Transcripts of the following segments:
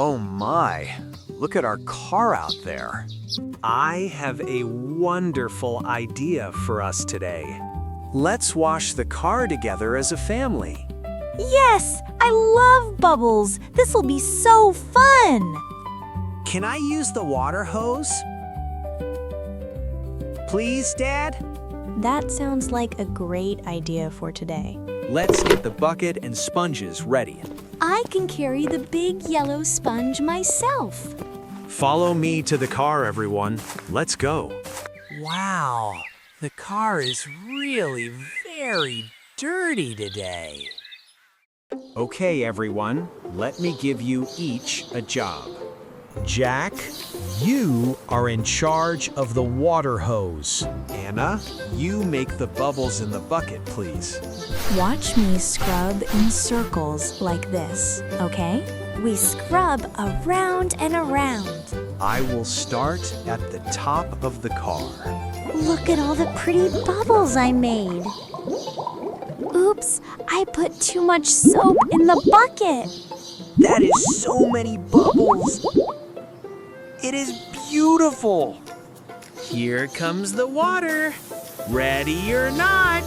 Oh my, look at our car out there. I have a wonderful idea for us today. Let's wash the car together as a family. Yes, I love bubbles. This will be so fun. Can I use the water hose? Please, Dad? That sounds like a great idea for today. Let's get the bucket and sponges ready. I can carry the big yellow sponge myself. Follow me to the car, everyone. Let's go. Wow, the car is really very dirty today. Okay, everyone, let me give you each a job. Jack, you are in charge of the water hose. Anna, you make the bubbles in the bucket, please. Watch me scrub in circles like this, okay? We scrub around and around. I will start at the top of the car. Look at all the pretty bubbles I made. Oops, I put too much soap in the bucket. That is so many bubbles. It is beautiful. Here comes the water. Ready or not.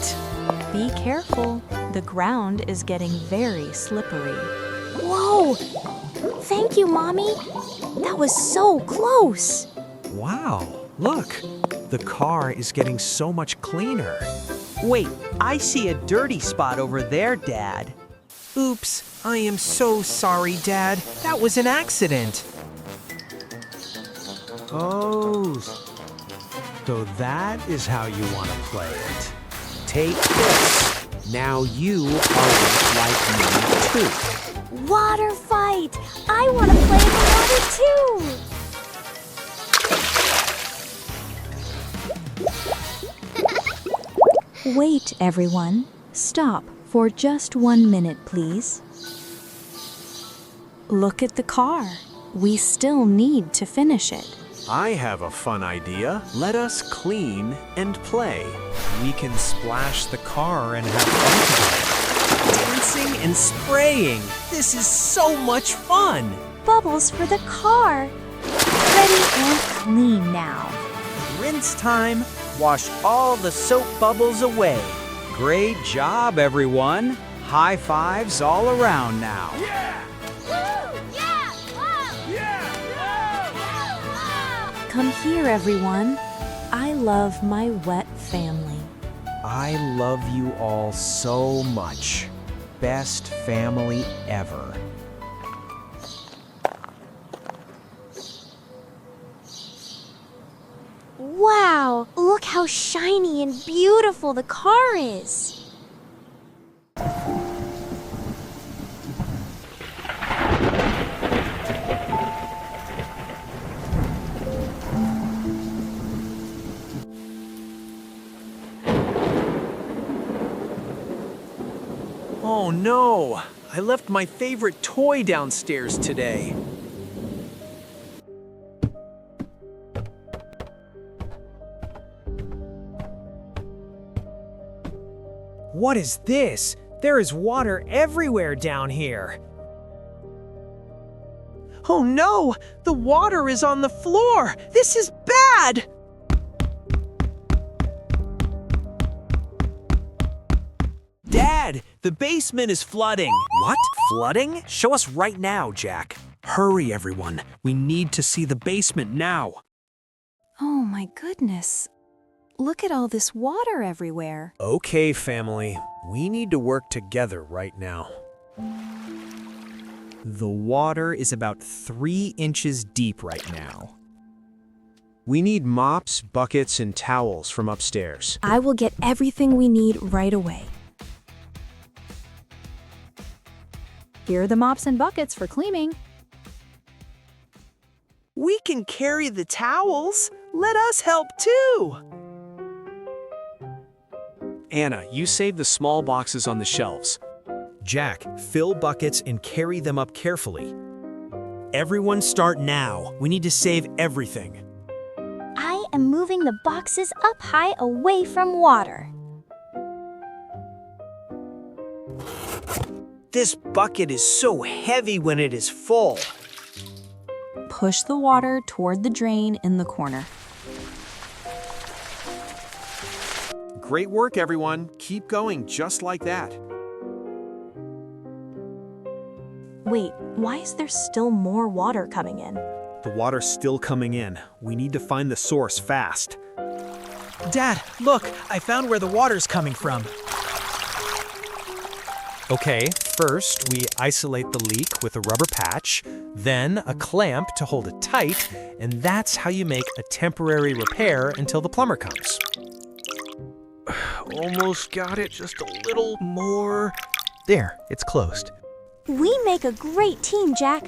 Be careful. The ground is getting very slippery. Whoa! Thank you, Mommy. That was so close. Wow, look. The car is getting so much cleaner. Wait, I see a dirty spot over there, Dad. Oops, I am so sorry, Dad. That was an accident. Oh, so that is how you want to play it. Take this. Now you are like me too. Water fight! I want to play in the water too! Wait, everyone. Stop for just 1 minute, please. Look at the car. We still need to finish it. I have a fun idea. Let us clean and play. We can splash the car and have fun together. Dancing and spraying. This is so much fun. Bubbles for the car. Ready and clean now. Rinse time. Wash all the soap bubbles away. Great job, everyone. High fives all around now. Come here, everyone. I love my wet family. I love you all so much. Best family ever. Wow! Look how shiny and beautiful the car is. Oh no! I left my favorite toy downstairs today. What is this? There is water everywhere down here. Oh no! The water is on the floor! This is bad! Dad, the basement is flooding. What? Flooding? Show us right now, Jack. Hurry, everyone. We need to see the basement now. Oh my goodness. Look at all this water everywhere. Okay, family. We need to work together right now. The water is about 3 inches deep right now. We need mops, buckets, and towels from upstairs. I will get everything we need right away. Here are the mops and buckets for cleaning. We can carry the towels. Let us help too. Anna, you save the small boxes on the shelves. Jack, fill buckets and carry them up carefully. Everyone start now. We need to save everything. I am moving the boxes up high away from water. This bucket is so heavy when it is full. push the water toward the drain in the corner. Great work, everyone. Keep going just like that. Wait, why is there still more water coming in? The water's still coming in. We need to find the source fast. Dad, look, I found where the water's coming from. Okay, first we isolate the leak with a rubber patch, then a clamp to hold it tight, and that's how you make a temporary repair until the plumber comes. Almost got it, just a little more. There, it's closed. We make a great team, Jack.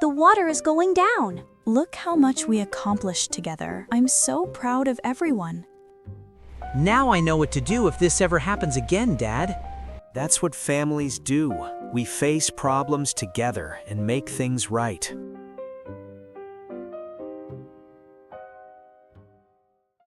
The water is going down. Look how much we accomplished together. I'm so proud of everyone. Now I know what to do if this ever happens again, Dad. That's what families do. We face problems together and make things right.